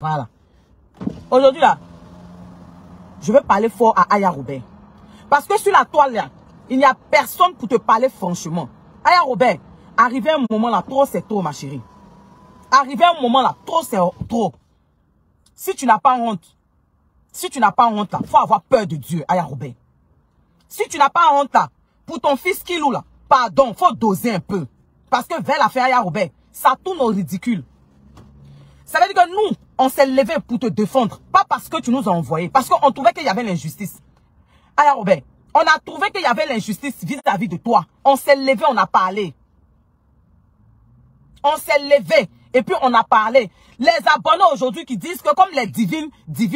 Voilà. Aujourd'hui, là, je veux parler fort à Aya Robert. Parce que sur la toile, là, il n'y a personne pour te parler franchement. Aya Robert, arrivé un moment là, trop c'est trop, ma chérie. Arrivé un moment là, trop c'est trop. Si tu n'as pas honte, là, faut avoir peur de Dieu, Aya Robert. Si tu n'as pas honte là, pour ton fils Kilou là, pardon, faut doser un peu. Parce que vers l'affaire Aya Robert, ça tourne au ridicule. Ça veut dire que nous, on s'est levé pour te défendre. Pas parce que tu nous as envoyés. Parce qu'on trouvait qu'il y avait l'injustice. Aya Robert, on a trouvé qu'il y avait l'injustice vis-à-vis de toi. On s'est levé, on a parlé. On s'est levé et puis on a parlé. Les abonnés aujourd'hui qui disent que comme les divines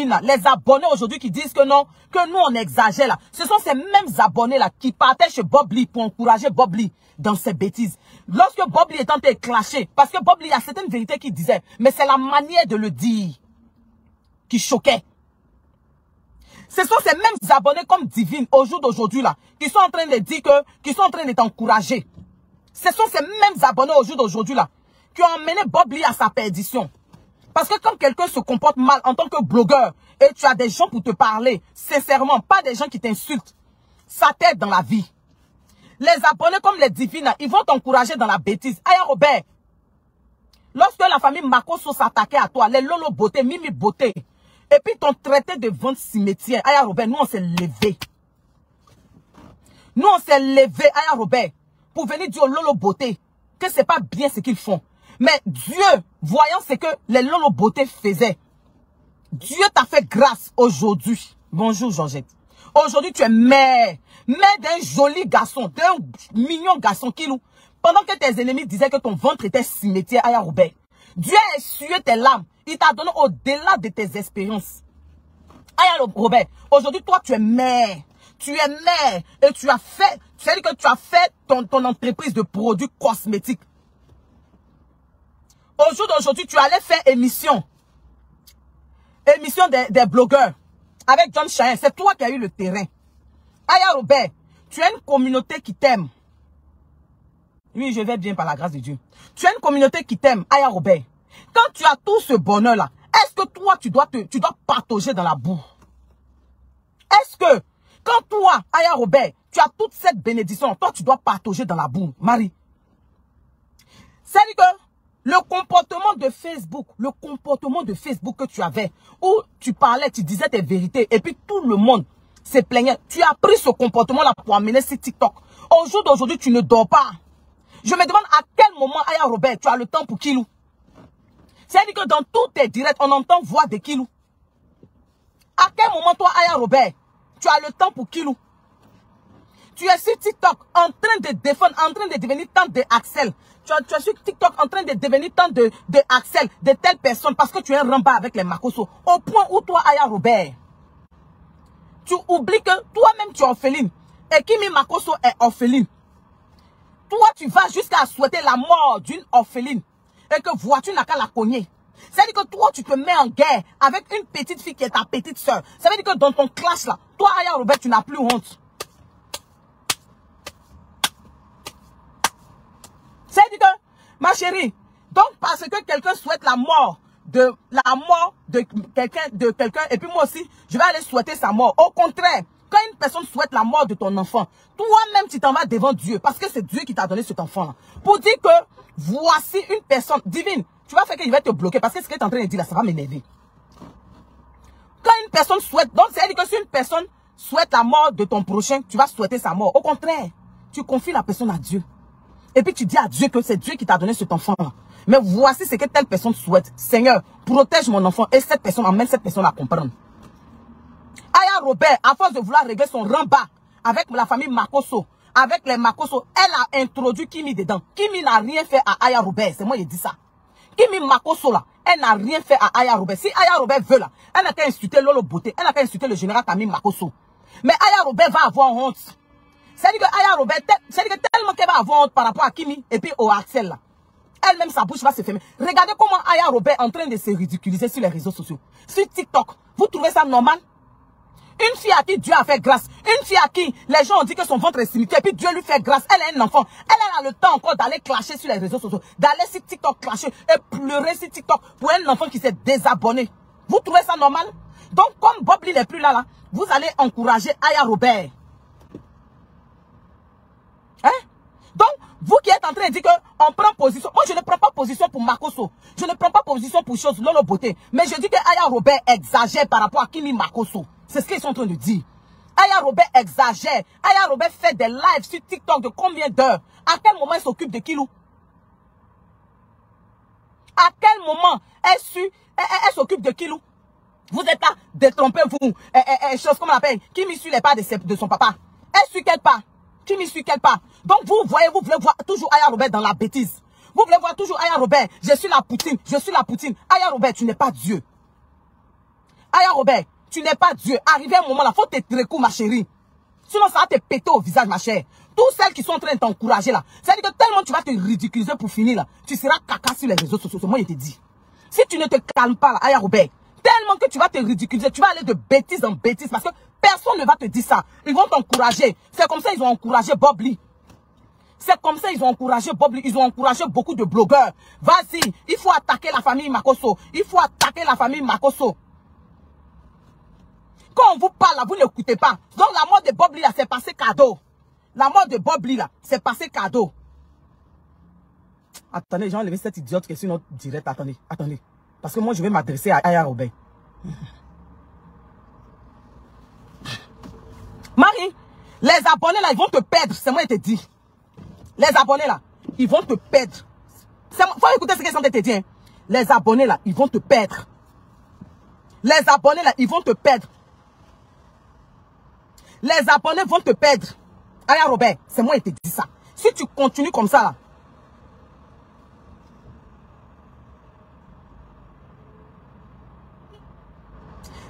là, les abonnés aujourd'hui qui disent que non, que nous on exagère là. Ce sont ces mêmes abonnés là qui partaient chez Bob Lee pour encourager Bob Lee dans ses bêtises. Lorsque Bob Lee est en train de clasher, parce que Bob Lee, il y a certaines vérités qu'il disait, mais c'est la manière de le dire qui choquait. Ce sont ces mêmes abonnés comme Divine au jour d'aujourd'hui là, qui sont en train de dire que, qui sont en train de t'encourager. Ce sont ces mêmes abonnés au jour d'aujourd'hui là, qui ont emmené Bob Lee à sa perdition. Parce que quand quelqu'un se comporte mal en tant que blogueur, et tu as des gens pour te parler, sincèrement, pas des gens qui t'insultent, ça t'aide dans la vie. Les abonnés comme les divines, ils vont t'encourager dans la bêtise. Aya Robert, lorsque la famille Makosso s'attaquait à toi, les Lolo Beauté, Mimi Beauté, et puis ton traité de vente cimetière, Aya Robert, nous on s'est levé. Nous on s'est levé, Aya Robert, pour venir dire aux Lolo Beauté que c'est pas bien ce qu'ils font. Mais Dieu, voyant ce que les Lolo Beauté faisaient, Dieu t'a fait grâce aujourd'hui. Bonjour Georgette. Aujourd'hui tu es mère. Mère d'un joli garçon, d'un mignon garçon qui nous, pendant que tes ennemis disaient que ton ventre était cimetière, Aya Robert, Dieu a essuyé tes larmes. Il t'a donné au-delà de tes expériences. Aya Robert, aujourd'hui toi tu es mère. Tu es mère et tu as fait, c'est-à-dire que tu as fait ton entreprise de produits cosmétiques. Au jour d'aujourd'hui, tu allais faire émission des blogueurs avec John Cheyenne. C'est toi qui as eu le terrain. Aya Robert, tu as une communauté qui t'aime. Oui, je vais bien par la grâce de Dieu. Tu as une communauté qui t'aime, Aya Robert. Quand tu as tout ce bonheur-là, est-ce que toi, tu dois patauger dans la boue? Est-ce que, quand toi, Aya Robert, tu as toute cette bénédiction, toi, tu dois patauger dans la boue, Marie? C'est-à-dire que le comportement de Facebook que tu avais, où tu parlais, tu disais tes vérités, et puis tout le monde se plaignait. Tu as pris ce comportement-là pour amener sur TikTok. Au jour d'aujourd'hui, tu ne dors pas. Je me demande à quel moment, Aya Robert, tu as le temps pour Kilou. C'est-à-dire que dans tous tes directs, on entend voix de Kilou. À quel moment, toi, Aya Robert, tu as le temps pour Kilou? Tu es sur TikTok en train de défendre, en train de devenir tante de Axel. Tu es sur TikTok en train de devenir tante de Axel, de telle personne, parce que tu es un rembat avec les Makosso. Au point où toi, Aya Robert, tu oublies que toi-même tu es orpheline. Et Kimi Makosso est orpheline. Toi, tu vas jusqu'à souhaiter la mort d'une orpheline. Et que vois-tu n'a qu'à la cogner. C'est-à-dire que toi, tu te mets en guerre avec une petite fille qui est ta petite soeur. Ça veut dire que dans ton clash là, toi, Aya Robert, tu n'as plus honte. C'est-à-dire que, ma chérie, donc parce que quelqu'un souhaite la mort de quelqu'un, et puis moi aussi, je vais aller souhaiter sa mort. Au contraire, quand une personne souhaite la mort de ton enfant, toi-même, tu t'en vas devant Dieu, parce que c'est Dieu qui t'a donné cet enfant-là. Pour dire que, voici une personne divine, tu vas faire qu'il va te bloquer, parce que ce que tu es en train de dire là, ça va m'énerver. Quand une personne souhaite, donc c'est-à-dire que si une personne souhaite la mort de ton prochain, tu vas souhaiter sa mort. Au contraire, tu confies la personne à Dieu. Et puis tu dis à Dieu que c'est Dieu qui t'a donné cet enfant-là. Mais voici ce que telle personne souhaite. Seigneur, protège mon enfant. Et cette personne emmène cette personne à comprendre. Aya Robert, à force de vouloir régler son rembat avec la famille Makosso, avec les Makosso, elle a introduit Kimi dedans. Kimi n'a rien fait à Aya Robert. C'est moi qui dis ça. Kimi Makosso là, elle n'a rien fait à Aya Robert. Si Aya Robert veut là, elle n'a qu'à insulter Lolo Beauté. Elle n'a qu'à insulter le général Camille Makosso. Mais Aya Robert va avoir honte. C'est-à-dire que Aya Robert, c'est-à-dire que tellement qu'elle va avoir honte par rapport à Kimi et puis au Axel là. Elle-même, sa bouche va se fermer. Regardez comment Aya Robert est en train de se ridiculiser sur les réseaux sociaux. Sur TikTok. Vous trouvez ça normal? Une fille à qui Dieu a fait grâce. Une fille à qui les gens ont dit que son ventre est cimetière. Et puis Dieu lui fait grâce. Elle est un enfant. Elle a le temps encore d'aller clasher sur les réseaux sociaux. D'aller sur TikTok clasher et pleurer sur TikTok pour un enfant qui s'est désabonné. Vous trouvez ça normal? Donc comme Bob Lee n'est plus là, vous allez encourager Aya Robert. Hein? Donc, vous qui êtes en train de dire qu'on prend position. Moi, je ne prends pas position pour Makosso. Je ne prends pas position pour chose, Lolo Beauté. Mais je dis que Aya Robert exagère par rapport à Kimi Makosso. C'est ce qu'ils sont en train de dire. Aya Robert exagère. Aya Robert fait des lives sur TikTok de combien d'heures? À quel moment elle s'occupe de Kilou? À quel moment elle s'occupe de Kilou? Vous êtes là, détrompez-vous. Chose comme on l'appelle. Kimi suit les pas de son papa. Elle suit quel pas? Kimi suit quel pas? Donc vous voulez voir toujours Aya Robert dans la bêtise. Vous voulez voir toujours Aya Robert. Je suis la Poutine. Je suis la Poutine. Aya Robert, tu n'es pas Dieu. Aya Robert, tu n'es pas Dieu. Arrivé un moment là, faut te trécou, ma chérie. Sinon, ça va te péter au visage, ma chère. Toutes celles qui sont en train de t'encourager là. C'est-à-dire que tellement tu vas te ridiculiser pour finir là. Tu seras caca sur les réseaux sociaux. Moi, je te dis. Si tu ne te calmes pas là, Aya Robert, tellement que tu vas te ridiculiser, tu vas aller de bêtise en bêtise parce que personne ne va te dire ça. Ils vont t'encourager. C'est comme ça ils ont encouragé Bob Lee. C'est comme ça ils ont encouragé Bob Lee. Ils ont encouragé beaucoup de blogueurs. Vas-y, il faut attaquer la famille Makosso. Il faut attaquer la famille Makosso. Quand on vous parle là, vous n'écoutez pas. Donc la mort de Bob Lee là, c'est passé cadeau. La mort de Bob Lee là, c'est passé cadeau. Attendez, j'ai enlevé cette idiote qui est sur notre direct. Attendez, attendez. Parce que moi, je vais m'adresser à Aya Robert. Marie, les abonnés là, ils vont te perdre. C'est moi qui te dis. Les abonnés là, ils vont te perdre. Faut écouter ce qu'ils sont en train de te dire. Hein. Les abonnés là, ils vont te perdre. Les abonnés là, ils vont te perdre. Les abonnés vont te perdre. Aya Robert, c'est moi qui te dis ça. Si tu continues comme ça là,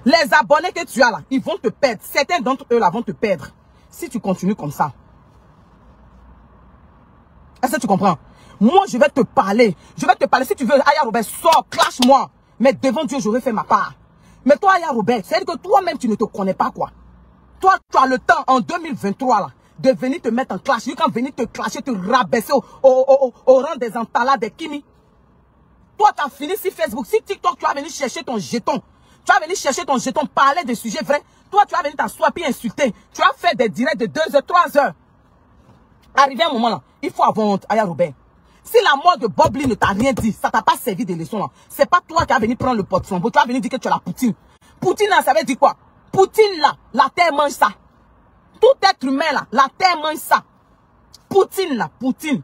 les abonnés que tu as là, ils vont te perdre. Certains d'entre eux là vont te perdre. Si tu continues comme ça. Est-ce que tu comprends? Moi, je vais te parler. Je vais te parler. Si tu veux, Aya Robert, sors, clash-moi. Mais devant Dieu, j'aurais fait ma part. Mais toi, Aya Robert, c'est-à-dire que toi-même, tu ne te connais pas, quoi. Toi, tu as le temps, en 2023, là, de venir te mettre en clash. Tu quand venir te clasher, te rabaisser au rang des entalades des Kimi. Toi, tu as fini sur Facebook. Si TikTok, tu vas venir chercher ton jeton. Tu vas venir chercher ton jeton, parler de sujets vrais. Toi, tu vas venir t'asseoir puis insulter. Tu vas faire des directs de 2 heures, 3 heures. Arrivé un moment là, il faut avoir honte, Aya Robert. Si la mort de Bob Lee ne t'a rien dit, ça t'a pas servi de leçon là. C'est pas toi qui vas venir prendre le porte-flambeau. Tu vas venir dire que tu es la Poutine. Poutine là, ça veut dire quoi? Poutine là, la terre mange ça. Tout être humain là, la terre mange ça. Poutine là, Poutine.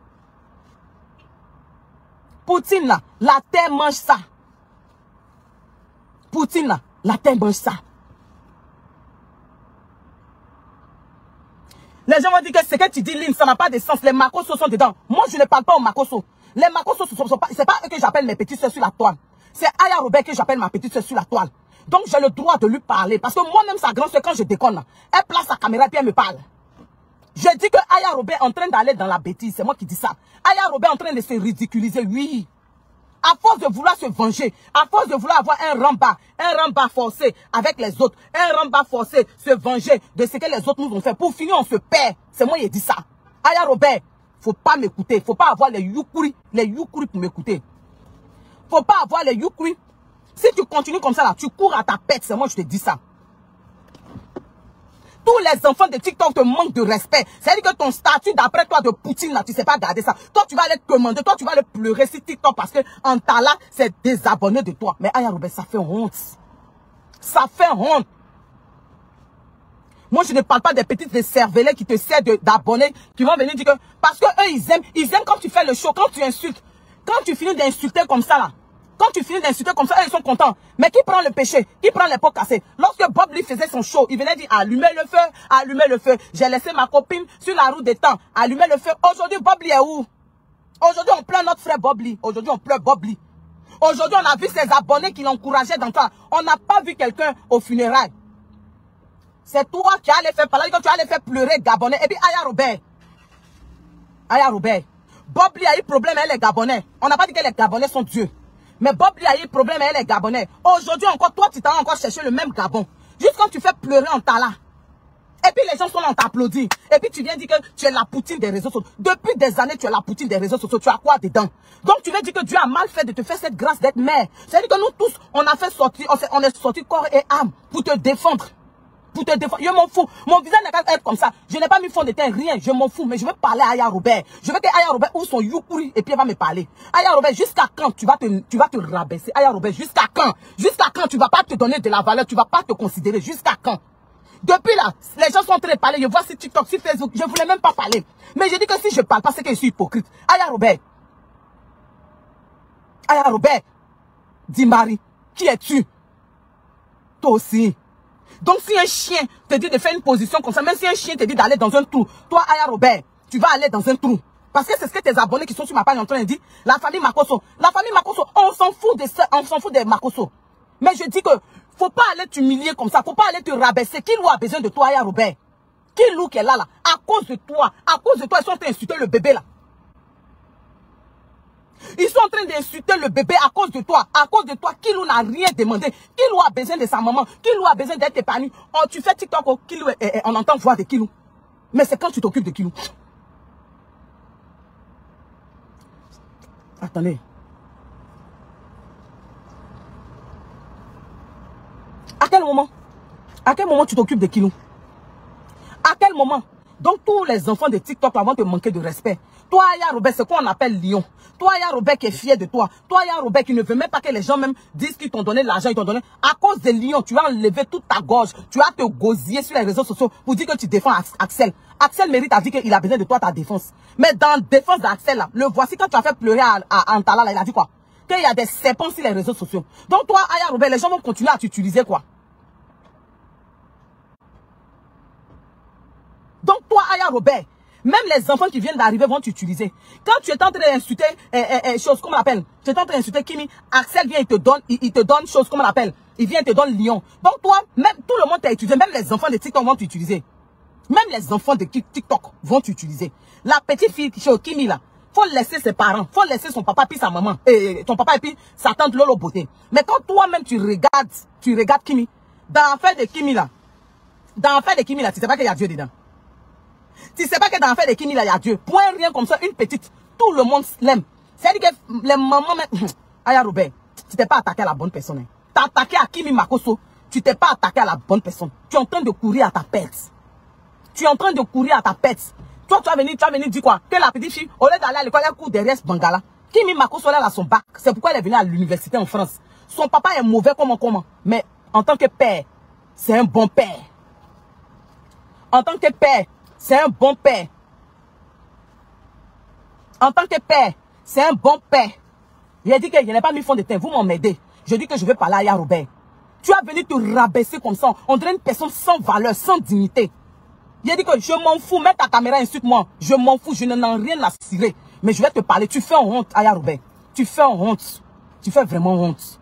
Poutine là, la terre mange ça. Poutine là, la terre mange ça. Les gens vont dire que ce que tu dis, Lynn, ça n'a pas de sens. Les Makosso sont dedans. Moi, je ne parle pas aux Makosso. Les Makosso, c'est pas eux que j'appelle mes petites soeurs sur la toile. C'est Aya Robert que j'appelle ma petite soeur sur la toile. Donc, j'ai le droit de lui parler. Parce que moi-même, sa grande soeur, quand je déconne, là, elle place sa caméra et puis elle me parle. Je dis que Aya Robert est en train d'aller dans la bêtise. C'est moi qui dis ça. Aya Robert est en train de se ridiculiser. Oui. À force de vouloir se venger, à force de vouloir avoir un rembat forcé avec les autres, un rembat forcé, se venger de ce que les autres nous ont fait. Pour finir, on se perd. C'est moi qui dis ça. Aya Robert, faut pas m'écouter. Faut pas avoir les youkuri pour m'écouter. Faut pas avoir les youkuri. Si tu continues comme ça, là, tu cours à ta pète. C'est moi je te dis ça. Tous les enfants de TikTok te manquent de respect. C'est-à-dire que ton statut d'après toi de Poutine, là, tu sais pas garder ça. Toi, tu vas aller te commander. Toi, tu vas aller pleurer sur TikTok parce que Antala, c'est désabonné de toi. Mais Aya Robert, ça fait honte. Ça fait honte. Moi, je ne parle pas des petites cervelets qui te servent d'abonnés, qui vont venir dire que... Parce que eux, ils aiment quand tu fais le show, quand tu insultes. Quand tu finis d'insulter comme ça, là. Quand tu finis d'insulter comme ça, ils sont contents. Mais qui prend le péché? Qui prend les pots cassés? Lorsque Bob Lee faisait son show, il venait dire allumez le feu, allumez le feu. J'ai laissé ma copine sur la route des temps. Allumez le feu. Aujourd'hui, Bob Lee est où? Aujourd'hui, on pleure notre frère Bob Lee. Aujourd'hui, on pleure Bob Lee. Aujourd'hui, on a vu ses abonnés qui l'encourageaient dans ça. On n'a pas vu quelqu'un au funérail. C'est toi qui allais faire parler, que tu allais faire pleurer Gabonais. Et puis Aya Robert. Aya Robert. Bob Lee a eu problème avec les Gabonais. On n'a pas dit que les Gabonais sont Dieu. Mais Bob Lee a eu problème avec les Gabonais. Aujourd'hui encore, toi, tu t'as encore cherché le même Gabon. Juste quand tu fais pleurer en tala. Et puis les gens sont là, on t'applaudit. Et puis tu viens dire que tu es la poutine des réseaux sociaux. Depuis des années, tu es la poutine des réseaux sociaux. Tu as quoi dedans? Donc tu veux dire que Dieu a mal fait de te faire cette grâce d'être mère. C'est-à-dire que nous tous, on a fait sortir, on est sorti corps et âme pour te défendre. Pour te défendre. Je m'en fous. Mon visage n'est qu'à être comme ça. Je n'ai pas mis fond de teint, rien. Je m'en fous. Mais je veux parler à Aya Robert. Je veux que Aya Robert ouvre son youpuri et puis elle va me parler. Aya Robert, jusqu'à quand tu vas te rabaisser? Aya Robert, jusqu'à quand? Jusqu'à quand tu vas pas te donner de la valeur? Tu vas pas te considérer? Jusqu'à quand? Depuis là, les gens sont en train de parler. Je vois sur TikTok, sur Facebook. Je ne voulais même pas parler. Mais je dis que si je parle pas, c'est que je suis hypocrite. Aya Robert. Aya Robert. Dis Marie. Qui es-tu? Toi aussi. Donc si un chien te dit de faire une position comme ça, même si un chien te dit d'aller dans un trou, toi Aya Robert, tu vas aller dans un trou. Parce que c'est ce que tes abonnés qui sont sur ma page sont en train de dire. La famille Makosso. La famille Makosso, on s'en fout de ça, on s'en fout des Makosso. Mais je dis que faut pas aller t'humilier comme ça. Faut pas aller te rabaisser. Qui loup a besoin de toi, Aya Robert? Qui loup qui est là, là? À cause de toi, ils sont en train d'insulter le bébé là. Ils sont en train d'insulter le bébé à cause de toi. À cause de toi, Kilou n'a rien demandé. Kilou a besoin de sa maman. Kilou a besoin d'être épanoui. Oh, tu fais TikTok, oh, Kilou, on entend voix de Kilou. Mais c'est quand tu t'occupes de Kilou. Attendez. À quel moment tu t'occupes de Kilou? À quel moment? Donc tous les enfants de TikTok vont te manquer de respect. Toi, Aya Robert, c'est quoi on appelle lion? Toi, Aya Robert qui est fier de toi. Toi, Aya Robert qui ne veut même pas que les gens même disent qu'ils t'ont donné de l'argent, ils t'ont donné. À cause des lions, tu vas enlever toute ta gorge. Tu vas te gosiller sur les réseaux sociaux pour dire que tu défends Axel. Axel mérite à dire qu'il a besoin de toi, ta défense. Mais dans la défense d'Axel, là, le voici quand tu as fait pleurer à Antala, là, il a dit quoi? Qu'il y a des serpents sur les réseaux sociaux. Donc toi, Aya Robert, les gens vont continuer à t'utiliser quoi? Donc toi, Aya Robert, même les enfants qui viennent d'arriver vont t'utiliser. Quand tu es en train d'insulter chose, comment on appelle? Tu es en train d'insulter Kimi, Axel vient, il te donne chose, comment on appelle? Il vient, il te donne lion. Donc toi, même tout le monde t'a utilisé, même les enfants de TikTok vont t'utiliser. Même les enfants de TikTok vont t'utiliser. La petite fille chez Kimi là, faut laisser ses parents, faut laisser son papa puis sa maman, ton papa et puis sa tante Lolo Beauté. Mais quand toi-même tu regardes Kimi, dans l'affaire de Kimi là, tu sais pas qu'il y a Dieu dedans. Tu sais pas que dans l'affaire de Kimi, là, il y a Dieu. Point rien comme ça, une petite. Tout le monde l'aime. C'est-à-dire que les mamans, Aya Robert, tu t'es pas attaqué à la bonne personne. Hein. Tu as attaqué à Kimi Makosso. Tu t'es pas attaqué à la bonne personne. Tu es en train de courir à ta perte. Tu es en train de courir à ta perte. Toi, tu vas venir dire quoi? Que la petite fille, au lieu d'aller à l'école, elle court derrière ce Bangala. Kimi Makosso, elle a son bac. C'est pourquoi elle est venue à l'université en France. Son papa est mauvais comment. Mais en tant que père, c'est un bon père. En tant que père, c'est un bon père. En tant que père, c'est un bon père. Il a dit que je n'ai pas mis fond de teint. Vous m'en aidez. Je dis que je vais parler à Aya Robert. Tu as venu te rabaisser comme ça. On dirait une personne sans valeur, sans dignité. Il a dit que je m'en fous. Mets ta caméra, insulte-moi. Je m'en fous. Je n'en ai rien à cirer. Mais je vais te parler. Tu fais honte, Aya Robert. Tu fais honte. Tu fais vraiment honte.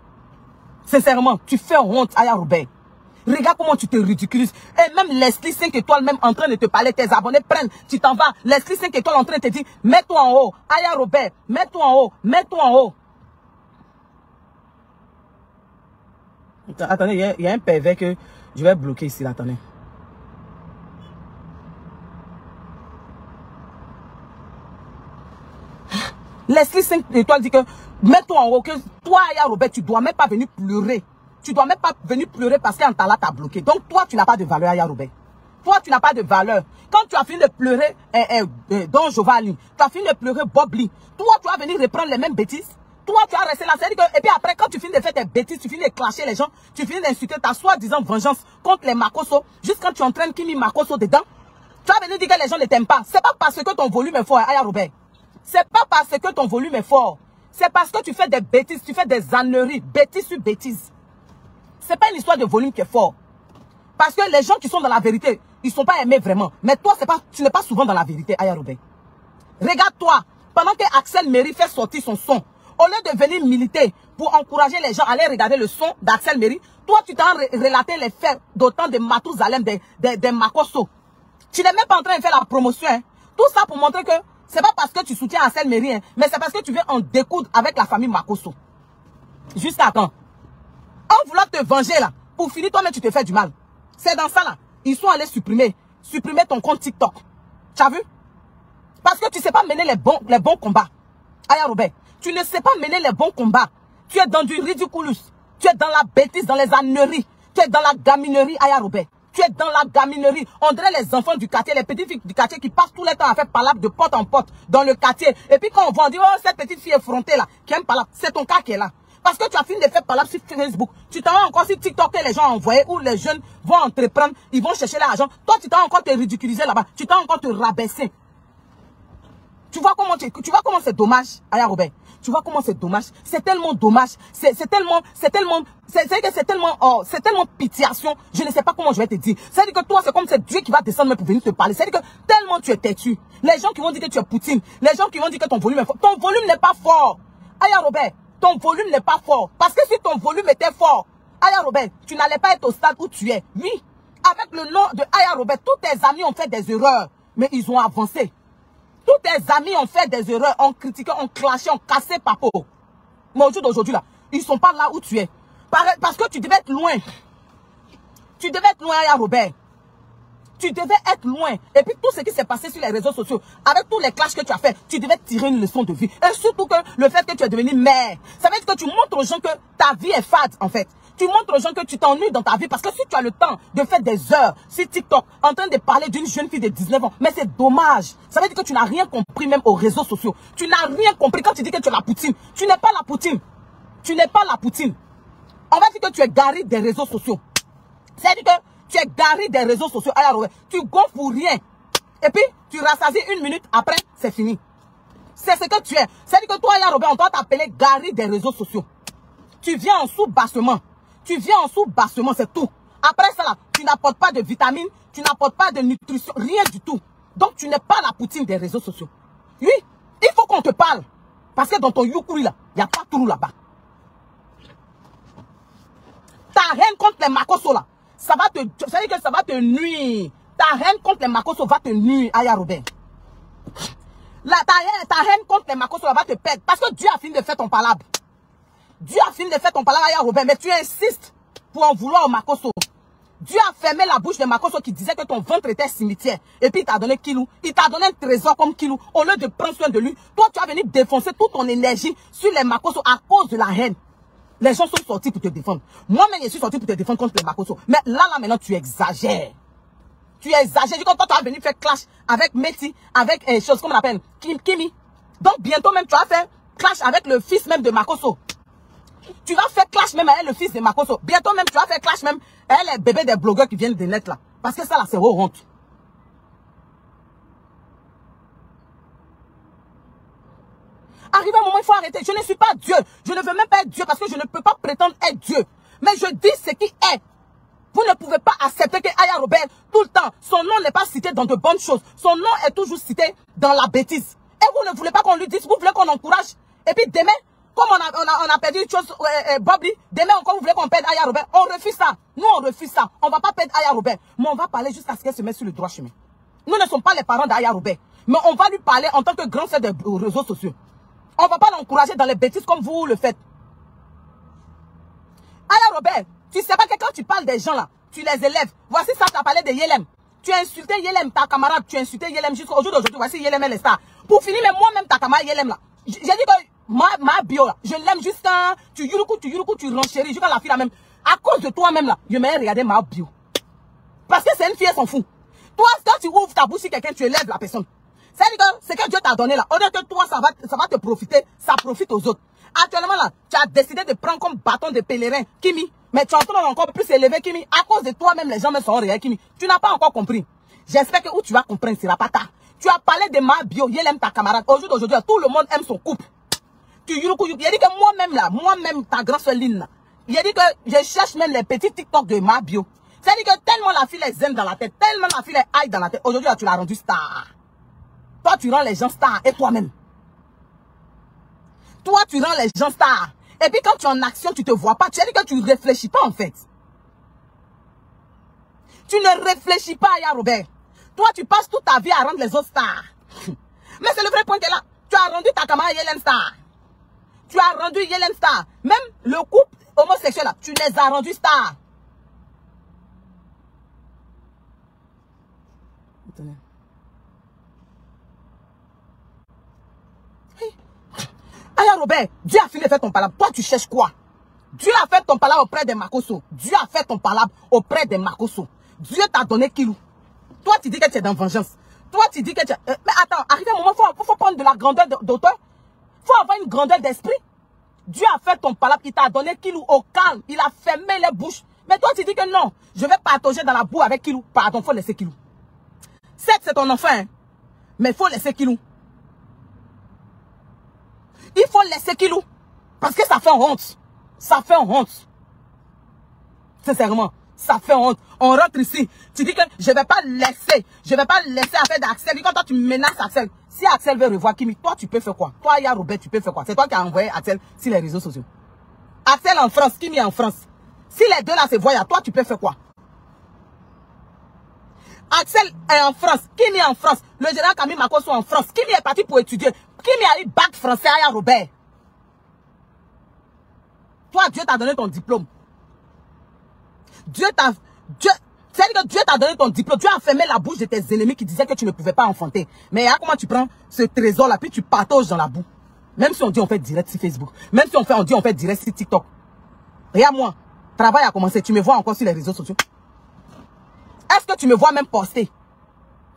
Sincèrement, tu fais honte, Aya Robert. Regarde comment tu te ridiculises. Et même Leslie 5 étoiles, même en train de te parler, tes abonnés prennent, tu t'en vas. Leslie 5 étoiles en train de te dire, mets-toi en haut. Aya Robert, mets-toi en haut. Mets-toi en haut. Attendez, il y a un pervers que je vais bloquer ici, là, attendez. Leslie 5 étoiles dit que, mets-toi en haut, que toi, Aya Robert, tu dois même pas venir pleurer. Tu dois même pas venir pleurer parce qu'Antala t'a bloqué. Donc toi, tu n'as pas de valeur, Aya Robert. Toi, tu n'as pas de valeur. Quand tu as fini de pleurer Don Giovanni, tu as fini de pleurer Bob Lee, toi, tu vas venir reprendre les mêmes bêtises. Toi, tu as resté là. Et puis après, quand tu finis de faire tes bêtises, tu finis de clasher les gens, tu finis d'insulter ta soi-disant vengeance contre les Makosso, juste quand tu entraînes Kimi Makosso dedans, tu vas venir dire que les gens ne t'aiment pas. C'est pas parce que ton volume est fort, Aya Robert. C'est pas parce que ton volume est fort. C'est parce que tu fais des bêtises, tu fais des âneries, bêtises sur bêtises. C'est pas une histoire de volume qui est fort. Parce que les gens qui sont dans la vérité, ils ne sont pas aimés vraiment. Mais toi, tu n'es pas souvent dans la vérité, Aya Robert. Regarde-toi, pendant que Axel Méry fait sortir son son, au lieu de venir militer pour encourager les gens à aller regarder le son d'Axel Méry, toi, tu t'as relaté les faits d'autant de Matousalem, des Makosso. Tu n'es même pas en train de faire la promotion. Hein. Tout ça pour montrer que c'est pas parce que tu soutiens Axel Méry, hein, mais c'est parce que tu veux en découdre avec la famille Makosso. Jusqu'à quand? En voulant te venger là, pour finir toi-même tu te fais du mal. C'est dans ça là. Ils sont allés supprimer ton compte TikTok. Tu as vu? Parce que tu ne sais pas mener les bons combats. Aya Robert, tu ne sais pas mener les bons combats. Tu es dans du ridiculous. Tu es dans la bêtise, dans les âneries. Tu es dans la gaminerie, Aya Robert. Tu es dans la gaminerie. On dirait les enfants du quartier, les petites filles du quartier qui passent tout le temps à faire palabre de porte en porte dans le quartier. Et puis quand on voit, on dit, oh, cette petite fille effrontée là, qui aime palabre, c'est ton cas qui est là. Parce que tu as fini de faire palabre sur Facebook. Tu t'en vas encore sur TikTok que les gens ont envoyé, où les jeunes vont entreprendre, ils vont chercher l'argent. Toi, tu t'en encore te ridiculiser là-bas. Tu t'en encore te rabaisser. Tu vois comment c'est dommage, Aya Robert. Tu vois comment c'est dommage. C'est tellement dommage. C'est tellement pitiation. Je ne sais pas comment je vais te dire. C'est-à-dire que toi, c'est comme c'est Dieu qui va descendre pour venir te parler. C'est-à-dire que tellement tu es têtu. Les gens qui vont dire que tu es Poutine. Les gens qui vont dire que ton volume est fort. Ton volume n'est pas fort. Aya Robert, ton volume n'est pas fort. Parce que si ton volume était fort, Aya Robert, tu n'allais pas être au stade où tu es. Oui, avec le nom de Aya Robert, tous tes amis ont fait des erreurs. Mais ils ont avancé. Tous tes amis ont fait des erreurs, ont critiqué, ont clashé, ont cassé papo. Mais au jour d'aujourd'hui, là, ils ne sont pas là où tu es. Parce que tu devais être loin. Tu devais être loin, Aya Robert. Tu devais être loin. Et puis tout ce qui s'est passé sur les réseaux sociaux, avec tous les clashs que tu as fait, tu devais tirer une leçon de vie. Et surtout que le fait que tu es devenu mère, ça veut dire que tu montres aux gens que ta vie est fade, en fait. Tu montres aux gens que tu t'ennuies dans ta vie. Parce que si tu as le temps de faire des heures sur TikTok en train de parler d'une jeune fille de 19 ans, mais c'est dommage. Ça veut dire que tu n'as rien compris même aux réseaux sociaux. Tu n'as rien compris quand tu dis que tu es la Poutine. Tu n'es pas la Poutine. Tu n'es pas la Poutine. On va dire que tu es garé des réseaux sociaux. C'est-à-dire que tu es garé des réseaux sociaux. Tu gonfles pour rien. Et puis, tu rassasies une minute, après, c'est fini. C'est ce que tu es. C'est-à-dire que toi, Aya Robert, on doit t'appeler garé des réseaux sociaux. Tu viens en sous-bassement. Tu viens en sous-bassement, c'est tout. Après ça, là, tu n'apportes pas de vitamines, tu n'apportes pas de nutrition, rien du tout. Donc, tu n'es pas la Poutine des réseaux sociaux. Oui, il faut qu'on te parle. Parce que dans ton Yukuri, là, il n'y a pas tout là-bas. Ta haine contre les Makosso, là, ça veut dire que ça va te nuire. Ta haine contre les Makosso va te nuire, Aya Robert. Là, ta haine contre les Makosso, va te perdre. Parce que Dieu a fini de faire ton palabre. Dieu a fini de faire ton palabre, Aya Robert, mais tu insistes pour en vouloir au Makosso. Dieu a fermé la bouche de Makosso qui disait que ton ventre était cimetière. Et puis il t'a donné Kilou. Il t'a donné un trésor comme Kilou. Au lieu de prendre soin de lui, toi tu as venu défoncer toute ton énergie sur les Makosso à cause de la haine. Les gens sont sortis pour te défendre. Moi-même, je suis sorti pour te défendre contre les Makosso. Mais là, maintenant, tu exagères. Tu exagères. Quand toi, tu as venu faire clash avec Meti, avec chose comme on appelle Kimi. Donc, bientôt même, tu vas faire clash avec le fils même de Makosso. Tu vas faire clash même avec le fils de Makosso. Bientôt même, tu vas faire clash même avec les bébés des blogueurs qui viennent de net là. Parce que ça là, c'est honte. Arrivé un moment, il faut arrêter. Je ne suis pas Dieu. Je ne veux même pas être Dieu parce que je ne peux pas prétendre être Dieu. Mais je dis ce qui est. Vous ne pouvez pas accepter que Aya Robert, tout le temps, son nom n'est pas cité dans de bonnes choses. Son nom est toujours cité dans la bêtise. Et vous ne voulez pas qu'on lui dise, vous voulez qu'on encourage. Et puis demain, comme on a perdu une chose, Bobby, demain encore vous voulez qu'on perde Aya Robert. On refuse ça. Nous, on refuse ça. On ne va pas perdre Aya Robert. Mais on va parler jusqu'à ce qu'elle se mette sur le droit chemin. Nous ne sommes pas les parents d'Aya Robert. Mais on va lui parler en tant que grand frère des réseaux sociaux. On ne va pas l'encourager dans les bêtises comme vous le faites. Aya Robert, tu ne sais pas que quand tu parles des gens là, tu les élèves. Voici ça, tu as parlé de Yelem. Tu as insulté Yelem, ta camarade. Tu as insulté Yelem jusqu'au jour d'aujourd'hui. Voici Yelem et les stars. Pour finir, mais moi-même, ta camarade Yelem là. J'ai dit que ma bio là, je l'aime jusqu'à. Tu renchéris jusqu'à la fille là même. À cause de toi-même là, je m'ai regardé ma bio. Parce que c'est une fille, elle s'en fout. Toi, quand tu ouvres ta bouche sur quelqu'un, tu élèves la personne. C'est-à-dire que ce que Dieu t'a donné là, au lieu que toi, ça va te profiter, ça profite aux autres. Actuellement là, tu as décidé de prendre comme bâton de pèlerin, Kimi. Mais tu es en train encore plus élevé, Kimi. À cause de toi-même, les gens me sont réels, Kimi. Tu n'as pas encore compris. J'espère que où tu vas comprendre, ce sera pas tard. Tu as parlé de ma bio, il aime ta camarade. Aujourd'hui, tout le monde aime son couple. Il a dit que moi-même là, ta grande soeur Lynn là, il a dit que je cherche même les petits TikTok de ma bio. C'est-à-dire que tellement la fille les aime dans la tête, tellement la fille les aille dans la tête. Aujourd'hui, tu l'as rendu star. Toi, tu rends les gens stars et toi-même. Toi, tu rends les gens stars. Et puis quand tu es en action, tu ne te vois pas. Tu as dit que tu ne réfléchis pas en fait. Tu ne réfléchis pas, Aya Robert. Toi, tu passes toute ta vie à rendre les autres stars. Mais c'est le vrai point qui est là. Tu as rendu ta camarade Yelem star. Tu as rendu Yelem star. Même le couple homosexuel là, tu les as rendus stars. tenez. Aya Robert, Dieu a fini de faire ton palabre. Toi, tu cherches quoi? Dieu a fait ton palabre auprès des Makosso. Dieu a fait ton palabre auprès des Makosso. Dieu t'a donné Kilou. Toi, tu dis que tu es dans vengeance. Toi, tu dis que tu es... mais attends, arrive un moment, il faut prendre de la grandeur d'auteur. Il faut avoir une grandeur d'esprit. Dieu a fait ton palabre, il t'a donné Kilou au calme. Il a fermé les bouches. Mais toi, tu dis que non, je vais partager dans la boue avec Kilou. Pardon, il faut laisser Kilou. Certes, c'est ton enfant, hein, mais il faut laisser Kilou. Il faut laisser Kilou. Parce que ça fait honte. Ça fait honte. Sincèrement, ça fait honte. On rentre ici. Tu dis que je ne vais pas laisser. Je ne vais pas laisser affaire d'Axel. Quand toi, tu menaces Axel. Si Axel veut revoir Kimi, toi, tu peux faire quoi? Toi, il y a Robert, tu peux faire quoi? C'est toi qui as envoyé Axel sur les réseaux sociaux. Axel en France, Kimi en France. Si les deux là se voient, toi, tu peux faire quoi? Axel est en France. Kimi est en France. Le général Camille Makosso en France. Kimi est parti pour étudier. Kimi a eu bac français à Robert. Toi, Dieu t'a donné ton diplôme. C'est-à-dire que Dieu t'a donné ton diplôme. Dieu a fermé la bouche de tes ennemis qui disaient que tu ne pouvais pas enfanter. Mais là, comment tu prends ce trésor-là, puis tu partages dans la boue. Même si on dit on fait direct sur Facebook. Même si on dit on fait direct sur TikTok. Regarde moi. Travail a commencé. Tu me vois encore sur les réseaux sociaux. Est-ce que tu me vois même poster?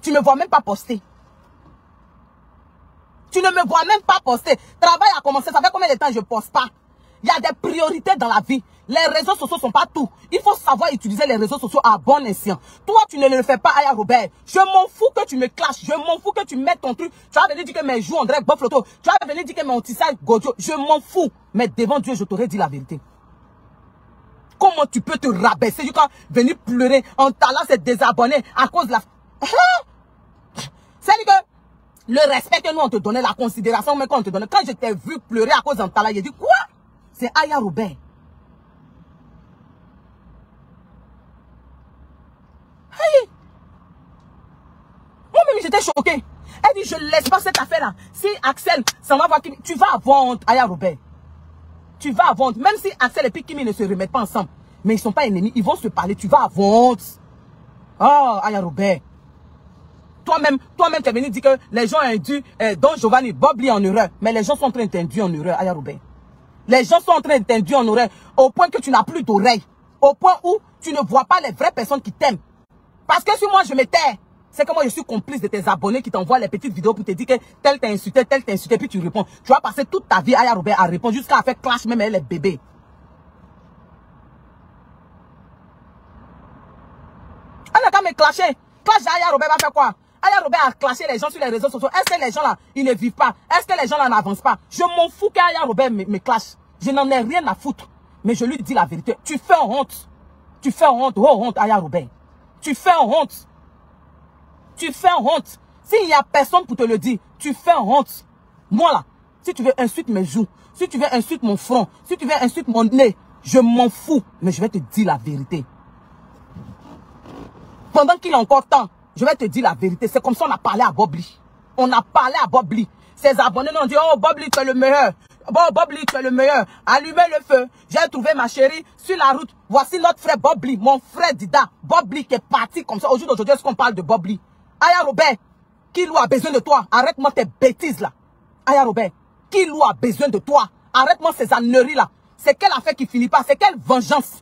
Tu me vois même pas poster. Tu ne me vois même pas poster. Travail a commencé. Ça fait combien de temps je ne poste pas? Il y a des priorités dans la vie. Les réseaux sociaux ne sont pas tout. Il faut savoir utiliser les réseaux sociaux à bon escient. Toi, tu ne le fais pas, Aya Robert. Je m'en fous que tu me clashes. Je m'en fous que tu mettes ton truc. Tu vas venir dire que mes joues, on dirait Bob Floto. Tu vas venir dire que mon tissage Gojo. Je m'en fous. Mais devant Dieu, je t'aurais dit la vérité. Comment tu peux te rabaisser jusqu'à venir pleurer en talent se désabonner à cause de la... C'est-à-dire que le respect que nous on te donnait, la considération mais qu'on te donnait, quand je t'ai vu pleurer à cause d'un talent, j'ai dit quoi? C'est Aya Robert. Hey! Moi-même j'étais choquée. Elle dit je ne laisse pas cette affaire-là. Si Axel s'en va voir Kimi, tu vas avoir honte, Aya Robert. Tu vas avoir honte. Même si Axel et puis Kimi ne se remettent pas ensemble. Mais ils ne sont pas ennemis. Ils vont se parler. Tu vas avoir honte. Oh, Aya Robert. Toi-même, tu es venu dire que les gens ont induit Don Giovanni, Bob Lee en erreur. Mais les gens sont en train d'induire en erreur, Aya Robert. Les gens sont en train d'induire en erreur. Au point que tu n'as plus d'oreilles. Au point où tu ne vois pas les vraies personnes qui t'aiment. Parce que si moi je me tais, c'est que moi je suis complice de tes abonnés qui t'envoient les petites vidéos pour te dire que tel t'a insulté, puis tu réponds. Tu vas passer toute ta vie, Aya Robert, à répondre jusqu'à faire clash même avec les bébés. Elle n'a qu'à me clasher. Clash Aya Robert va faire quoi? Aya Robert a clashé les gens sur les réseaux sociaux. Est-ce que les gens là, ils ne vivent pas? Est-ce que les gens là n'avancent pas? Je m'en fous qu'Aya Robert me clash. Je n'en ai rien à foutre. Mais je lui dis la vérité. Tu fais honte. Tu fais honte. Oh honte, Aya Robert. Tu fais honte. Tu fais honte. S'il n'y a personne pour te le dire, tu fais honte. Moi là, si tu veux insulter mes joues, si tu veux insulter mon front, si tu veux insulter mon nez, je m'en fous. Mais je vais te dire la vérité. Pendant qu'il est encore temps, je vais te dire la vérité. C'est comme ça on a parlé à Bob Lee. On a parlé à Bob Lee. Ses abonnés nous ont dit, oh Bob Lee, tu es le meilleur. Bon, Bob Lee, tu es le meilleur. Allumez le feu. J'ai trouvé ma chérie sur la route. Voici notre frère Bob Lee, mon frère Dida. Bob Lee qui est parti comme ça. Au jour d'aujourd'hui, est-ce qu'on parle de Bob Lee? Aya Robert, qui lui a besoin de toi? Arrête-moi tes bêtises là. Aya Robert, qui lui a besoin de toi? Arrête-moi ces âneries là. C'est quelle affaire qui finit pas? C'est quelle vengeance?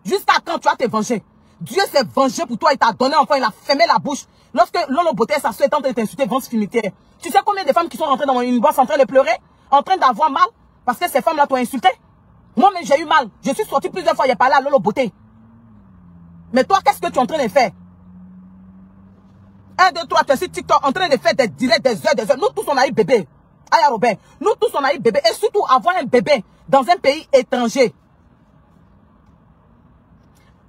Jusqu'à quand tu vas te venger? Dieu s'est vengé pour toi, il t'a donné enfin, il a fermé la bouche. Lorsque Lolo Beauté, sa soeur est en train de t'insulter, vont se finiter. Tu sais combien de femmes qui sont rentrées dans une boîte en train de pleurer? En train d'avoir mal? Parce que ces femmes-là t'ont insulté? Moi-même, j'ai eu mal. Je suis sorti plusieurs fois, j'ai parlé à Lolo Beauté. Mais toi, qu'est-ce que tu es en train de faire? 1, 2, 3, tu es sur TikTok en train de faire des directs, des heures. Nous tous, on a eu bébé. Aya Robert, nous tous, on a eu bébé. Et surtout, avoir un bébé dans un pays étranger.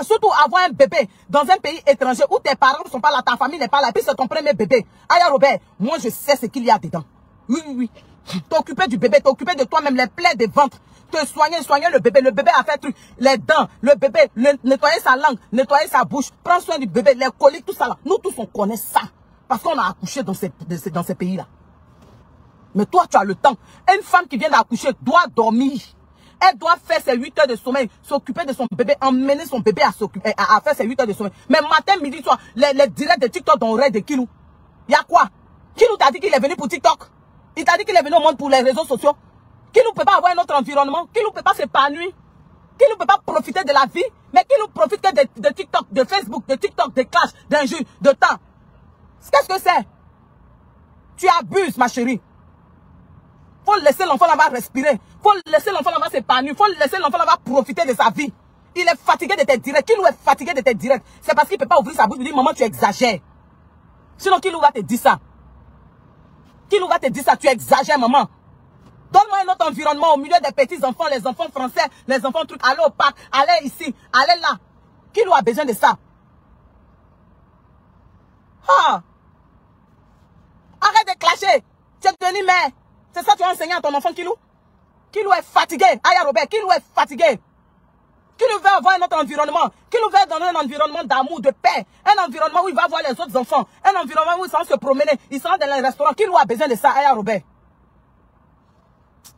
Surtout avoir un bébé dans un pays étranger où tes parents ne sont pas là, ta famille n'est pas là, et puis c'est ton premier bébé. Aya Robert, moi je sais ce qu'il y a dedans. Oui. T'occuper du bébé, t'occuper de toi-même, les plaies de ventre. Te soigner le bébé. Le bébé a fait truc. Les dents, le bébé, nettoyer sa langue, nettoyer sa bouche, prendre soin du bébé, les coliques, tout ça là. Nous tous on connaît ça. Parce qu'on a accouché dans ces pays-là. Mais toi tu as le temps. Une femme qui vient d'accoucher doit dormir. Elle doit faire ses 8 heures de sommeil, s'occuper de son bébé, emmener son bébé à faire ses 8 heures de sommeil. Mais matin, midi, soir, les directs de TikTok dans l'oreille de Kilou. Il y a quoi? Kilou t'a dit qu'il est venu pour TikTok? Il t'a dit qu'il est venu au monde pour les réseaux sociaux? Kilou ne peut pas avoir un autre environnement? Kilou ne peut pas s'épanouir? Kilou ne peut pas profiter de la vie? Mais Kilou profite que de TikTok, de Facebook, de TikTok, de clash, d'injures, de temps. Qu'est-ce que c'est? Tu abuses, ma chérie. Faut laisser l'enfant là-bas respirer. Faut laisser l'enfant là-bas s'épanouir. Faut laisser l'enfant là-bas profiter de sa vie. Il est fatigué de tes directs. Kilou est fatigué de tes directs. C'est parce qu'il ne peut pas ouvrir sa bouche et dire, maman, tu exagères. Sinon, Kilou va te dire ça. Kilou va te dire ça, tu exagères, maman. Donne-moi un autre environnement au milieu des petits enfants, les enfants français, les enfants trucs. Allez au parc, allez ici, allez là. Kilou a besoin de ça. Ah. Arrête de clasher. Tu es devenu mère. C'est ça que tu as enseigné à ton enfant, Kilou? Kilou est fatigué. Aya Robert, Kilou est fatigué. Kilou veut avoir un autre environnement. Kilou veut donner un environnement d'amour, de paix. Un environnement où il va voir les autres enfants. Un environnement où ils vont se promener. Ils seront dans les restaurants. Kilou a besoin de ça, Aya Robert.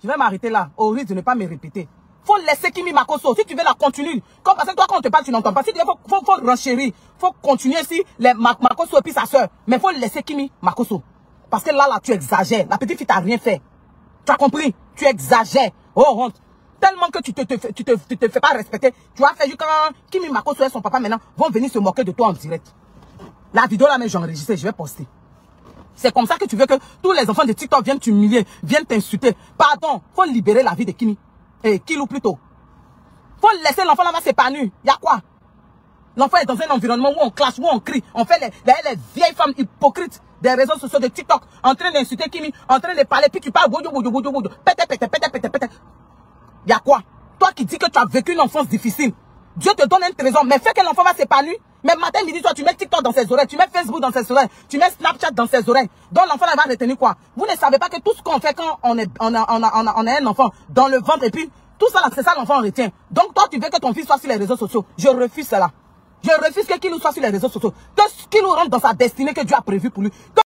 Je vais m'arrêter là, au risque de ne pas me répéter. Faut laisser Kimi Makosso. Si tu veux la continuer, comme parce que toi, quand on te parle, tu n'entends pas. Si tu veux, faut renchérir. Faut continuer si les Makosso et puis sa soeur. Mais faut laisser Kimi Makosso. Parce que là, tu exagères. La petite fille t'a rien fait. Tu as compris? Tu exagères. Oh, honte. Tellement que tu te fais pas respecter. Tu as fait quand Kimi Makosso et son papa maintenant vont venir se moquer de toi en direct. La vidéo là, mais j'ai enregistré, je vais poster. C'est comme ça que tu veux que tous les enfants de TikTok viennent t'humilier, viennent t'insulter. Pardon, faut libérer la vie de Kimi. Et Kilou plutôt. Faut laisser l'enfant là-bas s'épanouir. Il y a quoi? L'enfant est dans un environnement où on clash, où on crie. On fait les vieilles femmes hypocrites des réseaux sociaux de TikTok en train d'insulter Kimi, en train de parler, puis tu parles. Pété. Il y a quoi? Toi qui dis que tu as vécu une enfance difficile. Dieu te donne un trésor, mais fais que l'enfant va s'épanouir. Mais matin, midi, toi, tu mets TikTok dans ses oreilles, tu mets Facebook dans ses oreilles, tu mets Snapchat dans ses oreilles. Donc l'enfant va retenir quoi? Vous ne savez pas que tout ce qu'on fait quand on est un enfant dans le ventre et puis tout ça, c'est ça l'enfant retient. Donc toi, tu veux que ton fils soit sur les réseaux sociaux. Je refuse cela. Je refuse que Kilou soit sur les réseaux sociaux. Que Kilou rentre dans sa destinée que Dieu a prévue pour lui.